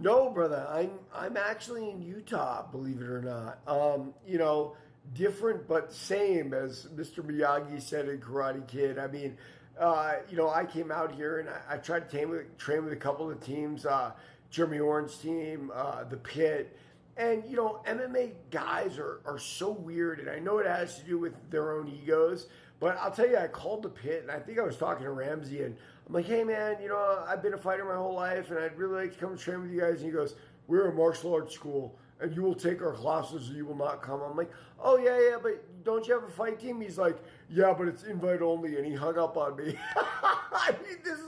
No, brother. I'm actually in Utah, believe it or not. Different but same, as Mr. Miyagi said in Karate Kid. I mean, I came out here and I tried to train with a couple of teams, Jeremy Horn's team, the Pit. And MMA guys are so weird, and I know it has to do with their own egos. But I'll tell you, I called the Pit, and I think I was talking to Ramsey, and I'm like, "Hey, man, I've been a fighter my whole life, and I'd really like to come train with you guys." And he goes, "We're a martial arts school, and you will take our classes, or you will not come." I'm like, "Oh yeah, yeah, but don't you have a fight team?" He's like, "Yeah, but it's invite only," and he hung up on me. I mean, this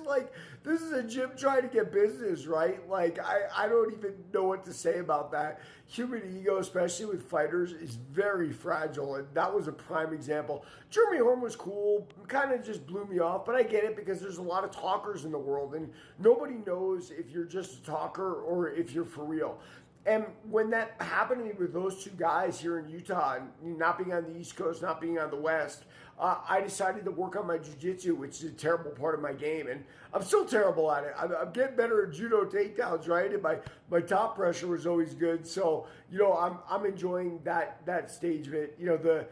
is a gym trying to get business, right? Like, I don't even know what to say about that. Human ego, especially with fighters, is very fragile, and that was a prime example. Jeremy Horn was cool, kind of just blew me off, but I get it because there's a lot of talkers in the world, and nobody knows if you're just a talker or if you're for real. And when that happened to me with those two guys here in Utah, not being on the East Coast, not being on the West, I decided to work on my jiu-jitsu, which is a terrible part of my game. And I'm still terrible at it. I'm getting better at judo takedowns, right? And my top pressure was always good. So, I'm enjoying that stage of it. The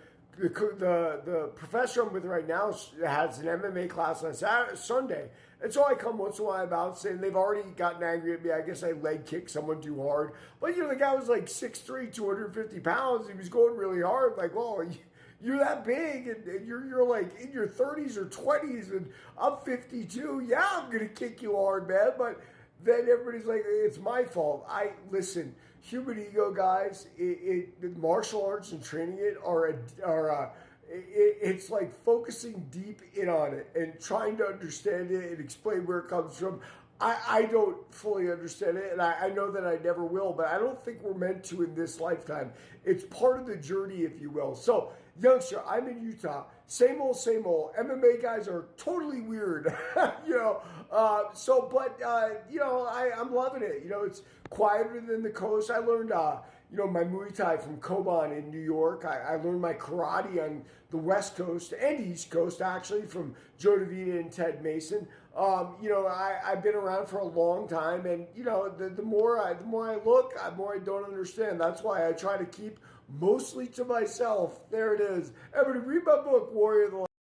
professor I'm with right now has an MMA class on Sunday. And so I come once in a while about saying they've already gotten angry at me. I guess I leg kicked someone too hard. But, the guy was like 6'3", 250 pounds. He was going really hard. Like, well, you're that big and you're like in your 30s or 20s and I'm 52. Yeah, I'm going to kick you hard, man. But then everybody's like, it's my fault. Listen, human ego, guys, martial arts and training it it's like focusing deep in on it and trying to understand it and explain where it comes from. I don't fully understand it, and I know that I never will, but I don't think we're meant to in this lifetime. It's part of the journey, if you will. So, youngster, I'm in Utah. Same old, same old. MMA guys are totally weird, I'm loving it. It's quieter than the coast. I learned, my Muay Thai from Koban in New York. I learned my karate on the West Coast and East Coast, actually, from Joe DeVita and Ted Mason. I've been around for a long time, and the more I look, the more I don't understand. That's why I try to keep mostly to myself. There it is. Everybody, read my book, Warrior of the